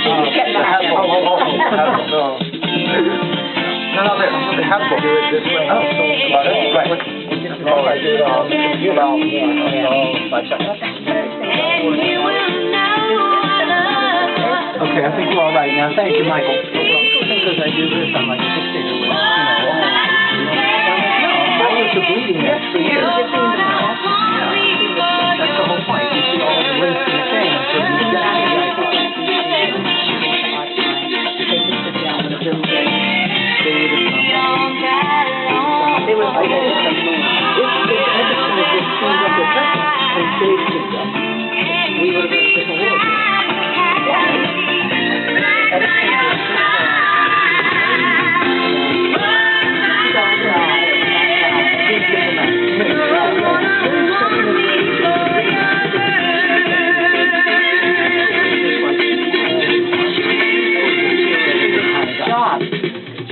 No, they have to do it this way. Oh, so right. Oh, I do it on the computer. Okay, I think we're all right now. Thank you, Michael. People think because I do this, I'm like a dictator with, I was a bleeding edge for years. That's the whole point. You see all the links in the chain, so you get they were like, if Edison had just tuned up the pressure and saved himself, we would have been a different world.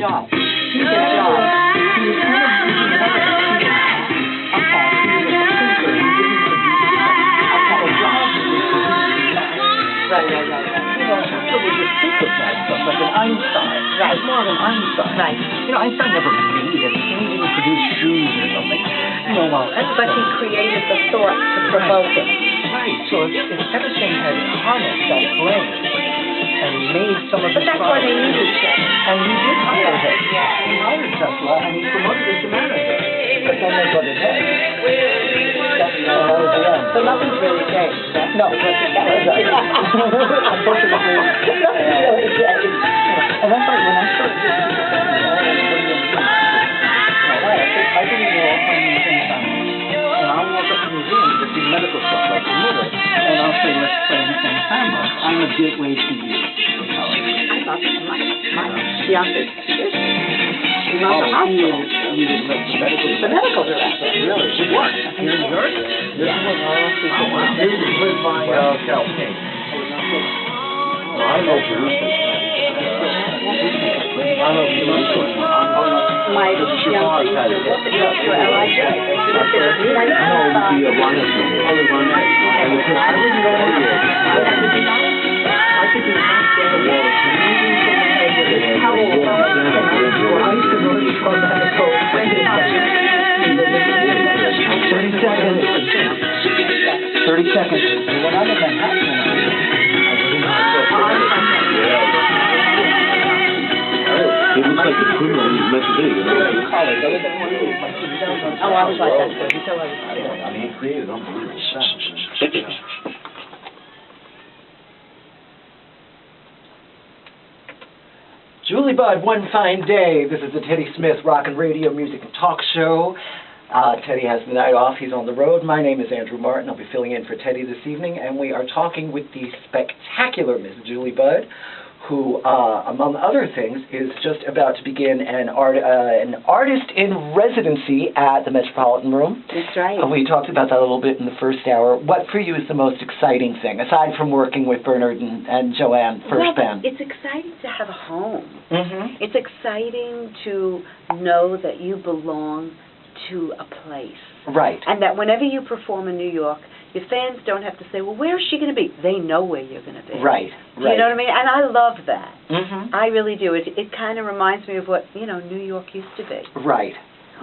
Job. Like an Einstein. Right. More of an Einstein. Right. Einstein never made anything. He didn't produce shoes or something. But he created the thought to provoke it. Right. So if Edison had harnessed that brain and made some of his that's why they needed him. And he did hire him. Yeah. He hired Tesla and he promoted it to manager. But then they got his head. So nothing's really changed. No. Unfortunately. And that's like when I started this, I didn't know how many things I knew. And I'll walk up to museums that do medical stuff like the mirror, and I'll say, let's play the same family. I'm a gateway to you. I thought my fiance is you didn't know the medical director. Really? She worked. Here in New York? This is what wow. This was lived by Cal King. I know Jerusalem. My fiance He looks like a criminal he's meant to be, Oh, I was like that too. He created unbelievable stuff. Julie Budd, One Fine Day. This is the Teddy Smith Rock and Radio Music and Talk Show. Teddy has the night off. He's on the road. My name is Andrew Martin. I'll be filling in for Teddy this evening, and we are talking with the spectacular Miss Julie Budd, who, among other things, is just about to begin an artist in residency at the Metropolitan Room. That's right. We talked about that a little bit in the first hour. What for you is the most exciting thing, aside from working with Bernard and Joanne, first band? It's exciting to have a home. Mm-hmm. It's exciting to know that you belong to a place. Right. And that whenever you perform in New York, your fans don't have to say, well, where is she going to be? They know where you're going to be. Right, right. You know what I mean? And I love that. Mm-hmm. I really do. It kind of reminds me of what, New York used to be. Right,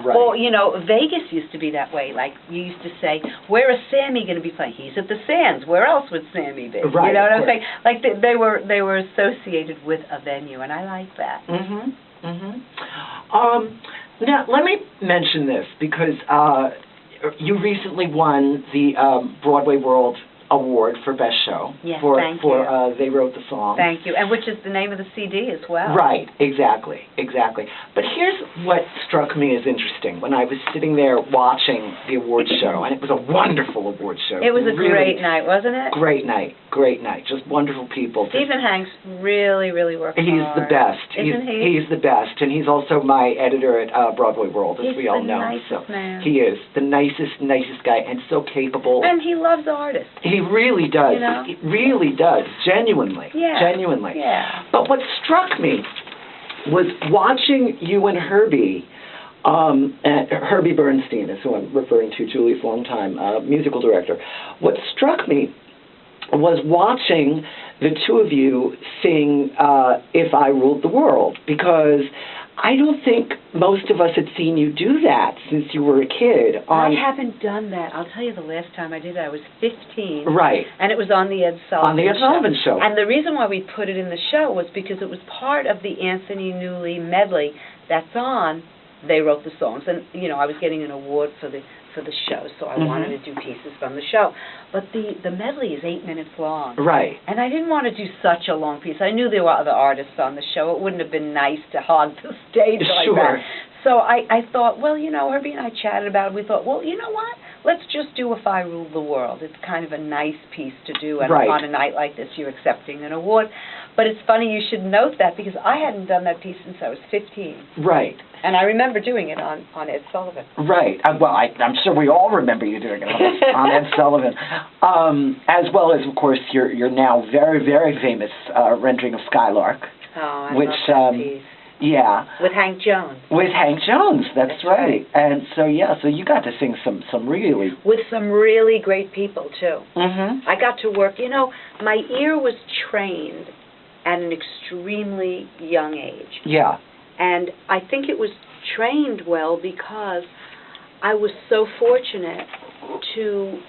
right. Or, Vegas used to be that way. Like, you used to say, where is Sammy going to be playing? He's at the Sands. Where else would Sammy be? Right, you know what I'm saying? Like, they were associated with a venue, and I like that. Mm-hmm, mm-hmm. Now, let me mention this, because you recently won the Broadway World Award for Best Show. Yes, for They Wrote the Song. Thank you. And which is the name of the CD as well. Right, exactly. But here's what struck me as interesting when I was sitting there watching the awards show, and it was a wonderful awards show. It was a great night, wasn't it? Great night. Just wonderful people. Stephen Hanks really, really worked hard. He's the best. Isn't he? He's the best, and he's also my editor at Broadway World, as we all know. He's the nicest man. He is the nicest guy, and so capable. And he loves artists. He really does. He really does. Genuinely. Yeah. Genuinely. Yeah. But what struck me was watching you and Herbie, Herbie Bernstein is who I'm referring to, Julie's longtime musical director. What struck me was watching the two of you sing If I Ruled the World, because I don't think most of us had seen you do that since you were a kid. I haven't done that. I'll tell you, the last time I did it, I was 15. Right. And it was on the Ed Sullivan Show. On the Ed Sullivan Show. And the reason why we put it in the show was because it was part of the Anthony Newley medley that's on. They wrote the songs. And, you know, I was getting an award for the show, so I wanted to do pieces from the show. But the medley is 8 minutes long. Right. And I didn't want to do such a long piece. I knew there were other artists on the show. It wouldn't have been nice to hog the stage like that. So I thought, well, you know, Herbie and I chatted about it. We thought, well, you know what? Let's just do If I Ruled the World. It's kind of a nice piece to do. And on a night like this, you're accepting an award. But it's funny you should note that, because I hadn't done that piece since I was 15. Right. And I remember doing it on Ed Sullivan. Right. Well, I'm sure we all remember you doing it on Ed Sullivan. As well as, of course, your now very, very famous rendering of Skylark. Oh, I which, love that piece. Yeah. With Hank Jones. With Hank Jones, that's right. And so, yeah, so you got to sing some really... With some really great people, too. Mm-hmm. I got to work, you know, my ear was trained at an extremely young age. Yeah. And I think it was trained well because I was so fortunate to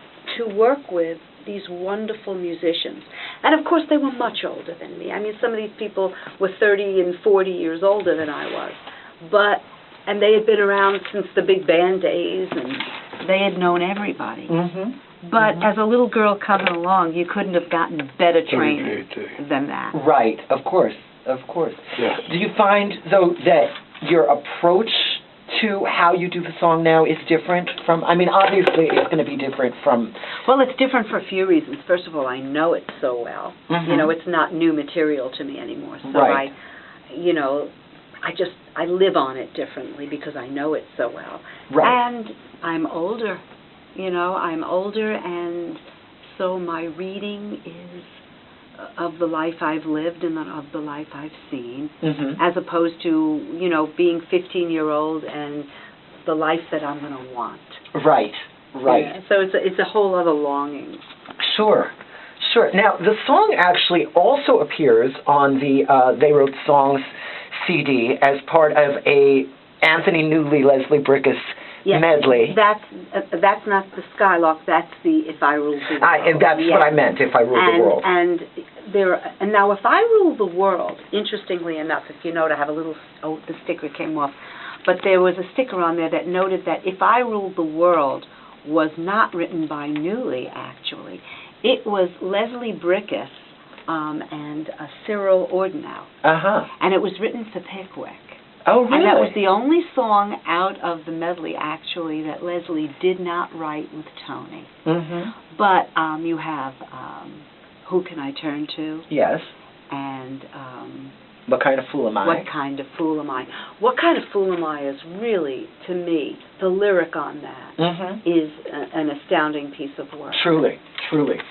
work with these wonderful musicians. And of course they were much older than me. I mean, some of these people were 30 and 40 years older than I was. And they had been around since the big band days, and they had known everybody. Mm-hmm. But as a little girl coming along, you couldn't have gotten better training than that. Right, of course. Of course. Yeah. Do you find, though, that your approach to how you do the song now is different from, I mean, obviously it's going to be different from... Well, it's different for a few reasons. First of all, I know it so well. Mm-hmm. You know, it's not new material to me anymore. So right. I live on it differently because I know it so well. Right. And I'm older. You know, I'm older, and so my reading is of the life I've lived and of the life I've seen, as opposed to, you know, being 15-year-old and the life that I'm going to want. Right, right. Yeah, so it's a whole other longing. Sure, sure. Now, the song actually also appears on the They Wrote Songs CD as part of a Anthony Newley, Leslie Brickus medley. That's not the Skylark. That's the If I Ruled the World. And that's what I meant, If I Ruled the World. And now, If I Ruled the World, interestingly enough, if you note, I have a little. Oh, the sticker came off, but there was a sticker on there that noted that If I Ruled the World was not written by Newley. Actually, it was Leslie Brickus and Cyril Ordenow. And it was written for Pickwick. Oh, really? And that was the only song out of the medley, actually, that Leslie did not write with Tony. But you have Who Can I Turn To? Yes. And What Kind of Fool Am I? What Kind of Fool Am I? What Kind of Fool Am I is really, to me, the lyric on that is an astounding piece of work. Truly, truly.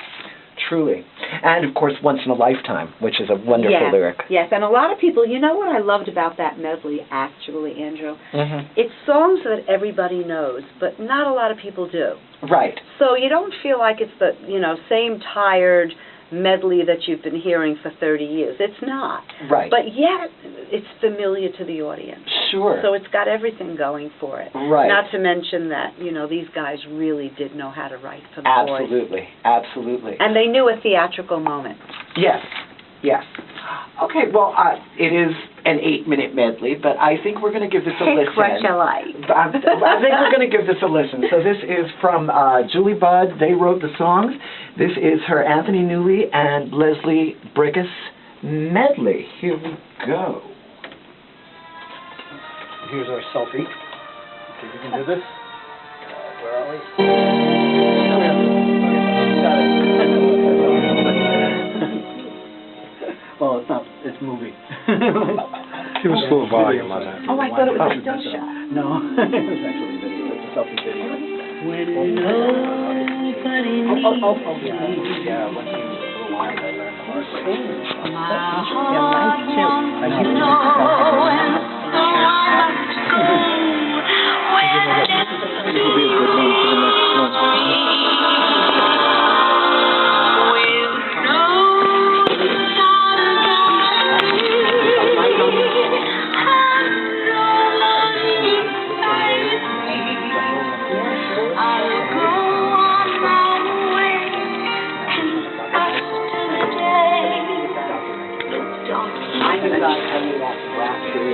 Truly. And, of course, Once in a Lifetime, which is a wonderful lyric. Yes, and a lot of people, you know what I loved about that medley, actually, Andrew? It's songs that everybody knows, but not a lot of people do. Right. So you don't feel like it's the, you know, same tired medley that you've been hearing for 30 years. It's not. Right. But yet, it's familiar to the audience. Sure. So it's got everything going for it. Right. Not to mention that, you know, these guys really did know how to write for the boys. Absolutely. Absolutely. And they knew a theatrical moment. Yes. Yes. Okay, well, it is an 8-minute medley, but I think we're going to give this a listen. Pick what you like. I think we're going to give this a listen. So this is from Julie Budd. They wrote the songs. This is her Anthony Newley and Leslie Brickus medley. Here we go. Here's our selfie. Okay, we can do this. Where are we? Well, it's not. It's moving. It was full volume on that. Oh, I thought it was a still shot. No, it was actually a video. It's a selfie video. Yeah, once you rewind, I learned the hard way. Yeah, mine too. I This will be a good one for the next one. and you lost glasses.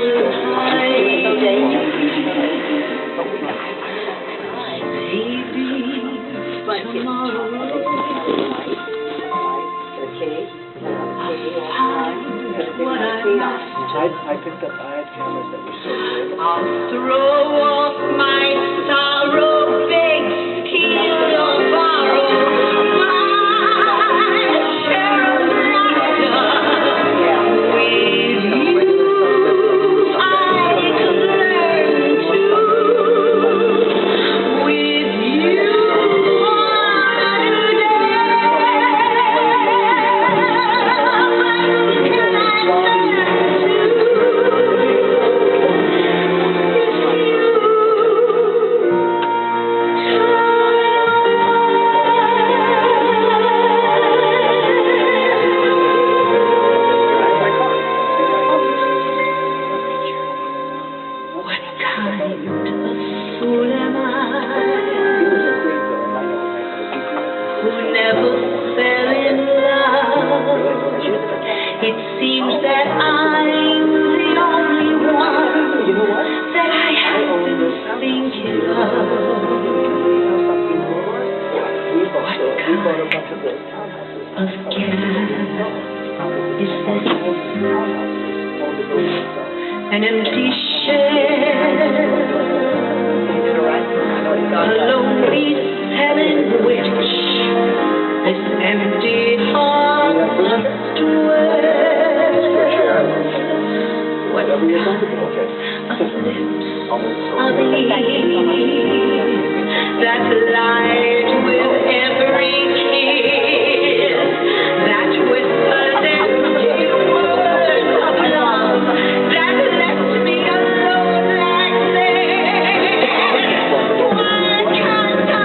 I picked up, I had cameras that were so good. I'll throw off my sorrow, beg, steal or borrow my share of laughter. With you, I can learn to. With you, it seems that I'm the only one that I have been thinking of. What kind of gas is this? An empty shell, a lonely cell in which this empty heart must dwell. What kind of lips are these that light with every kiss, that whispers empty words of love, that lets me alone like this? Why can't I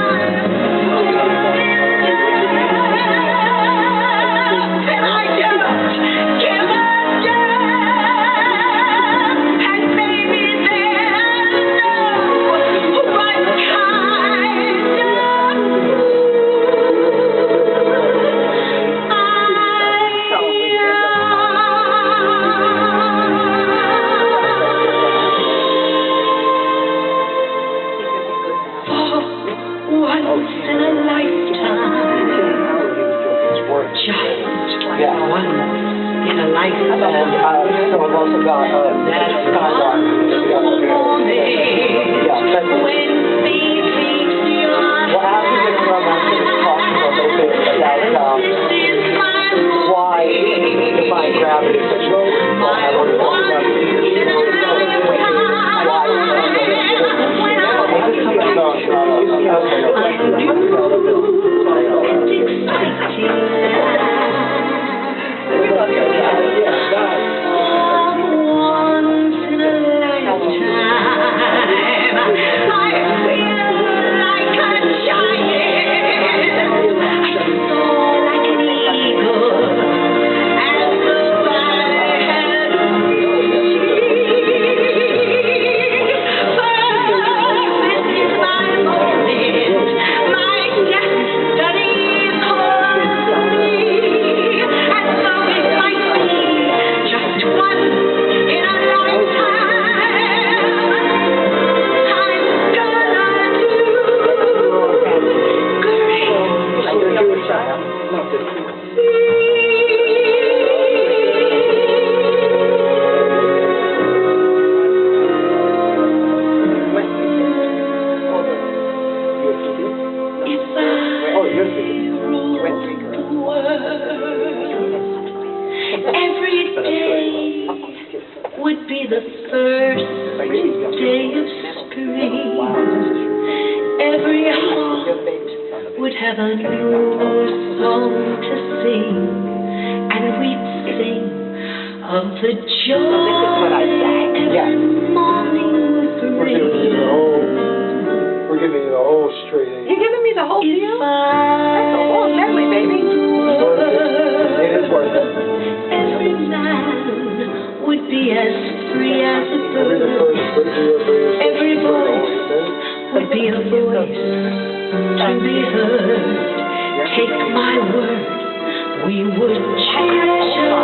we would treasure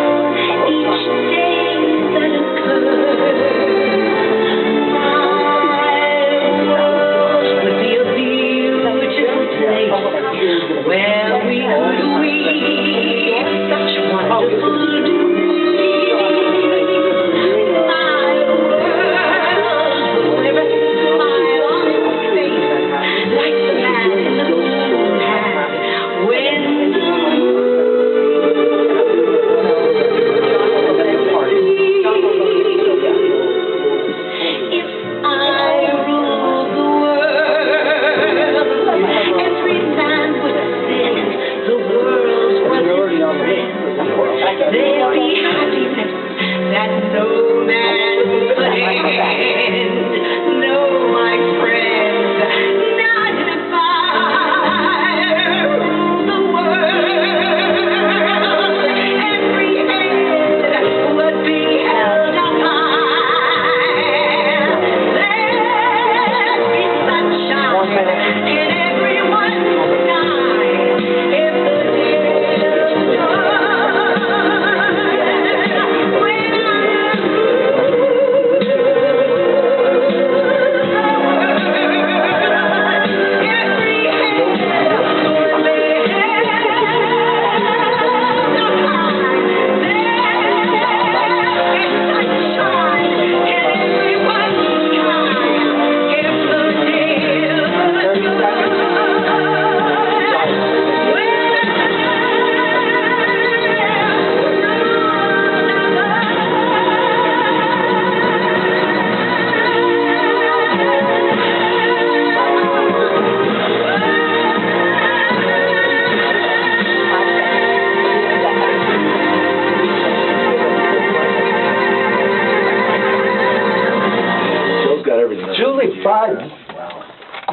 each day.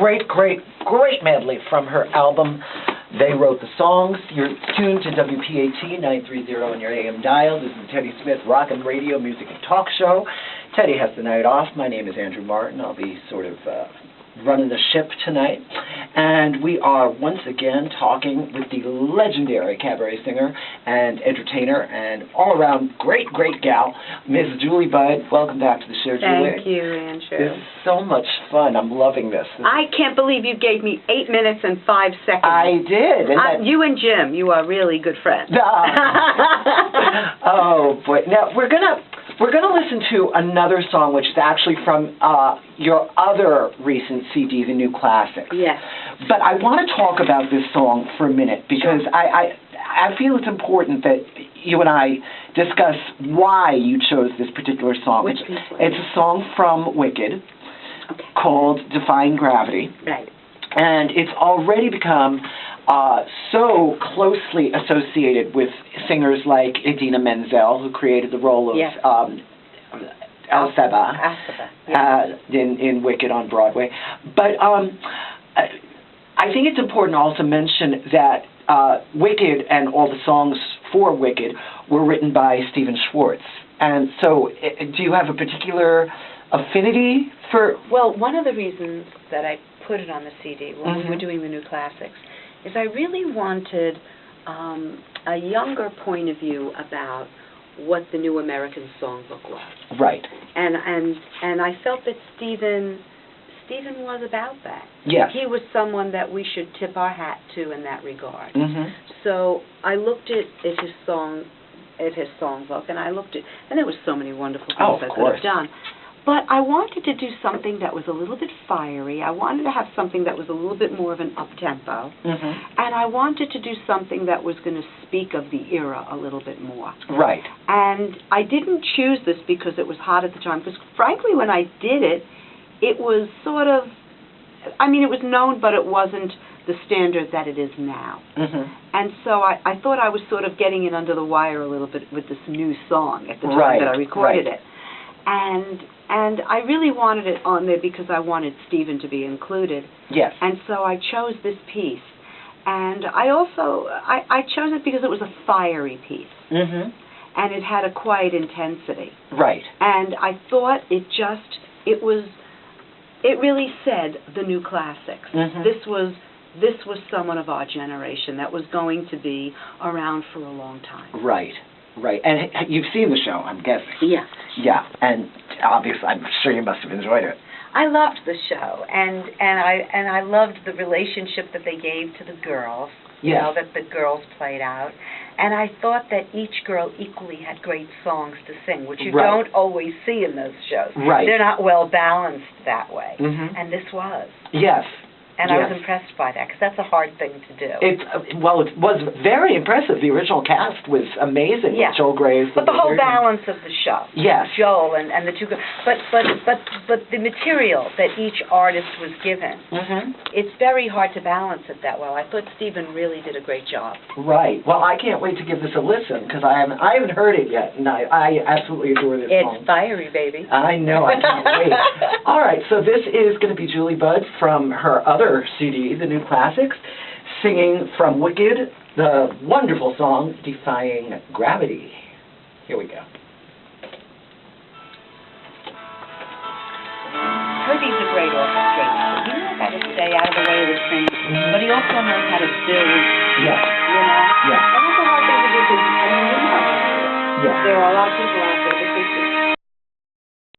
great, great, great medley from her album, They Wrote the Songs. You're tuned to WPAT 930 on your AM dial. This is Teddy Smith, Rockin' Radio, Music and Talk Show. Teddy has the night off. My name is Andrew Martin. I'll be sort of running the ship tonight. And we are once again talking with the legendary cabaret singer and entertainer and all-around great, great gal, Ms. Julie Budd. Welcome back to the show, Julie. Thank you, Andrew. This is so much fun. I'm loving this. I can't believe you gave me 8 minutes and 5 seconds. I did. And you and Jim, you are really good friends. Oh, boy. Now, we're gonna listen to another song, which is actually from your other recent CD, The New Classics. Yes. But I want to talk about this song for a minute because I feel it's important that you and I discuss why you chose this particular song. Which piece? It's a song from Wicked called Defying Gravity. Right. And it's already become so closely associated with singers like Idina Menzel, who created the role of Elphaba in Wicked on Broadway. But I think it's important to also mention that Wicked and all the songs for Wicked were written by Stephen Schwartz. And so do you have a particular affinity for... Well, one of the reasons that I put it on the CD when we were doing the New Classics is I really wanted a younger point of view about what the new American songbook was. Right. And I felt that Stephen was about that. Yes. He was someone that we should tip our hat to in that regard. So I looked at his songbook, and and there was so many wonderful things I could have done. But I wanted to do something that was a little bit fiery. I wanted to have something that was a little bit more of an up-tempo. And I wanted to do something that was going to speak of the era a little bit more. Right. And I didn't choose this because it was hot at the time, because frankly when I did it, it was sort of, I mean, it was known, but it wasn't the standard that it is now. And so I thought I was sort of getting it under the wire a little bit with this new song at the time that I recorded it. And I really wanted it on there because I wanted Stephen to be included. Yes. And so I chose this piece. And I also, I chose it because it was a fiery piece. And it had a quiet intensity. Right. And I thought it really said the new classics. This was someone of our generation that was going to be around for a long time. Right. Right. And you've seen the show, I'm guessing. Yeah. Yeah. And obviously, I'm sure you must have enjoyed it. I loved the show, and I loved the relationship that they gave to the girls. You know, that the girls played out. And I thought that each girl equally had great songs to sing, which you don't always see in those shows. Right. They're not well balanced that way. And this was. Yes. And I was impressed by that, because that's a hard thing to do. It was very impressive. The original cast was amazing. Yeah. Joel Grey. But the whole balance of the show. Yes. Joel and the two girls. But the material that each artist was given, it's very hard to balance it that well. I thought Stephen really did a great job. Right. Well, I can't wait to give this a listen, because I haven't heard it yet, and I absolutely adore this song. It's fiery, baby. I know. I can't wait. All right. So this is going to be Julie Budd from her other CD, The New Classics, singing from Wicked, the wonderful song, Defying Gravity. Here we go. Herbie's a great orchestrator. He knows how to stay out of the way of the thing, but he also knows how to build. Yes. You know? Yeah. And that's a hard thing to do, because, I mean, you know, there are a lot of people out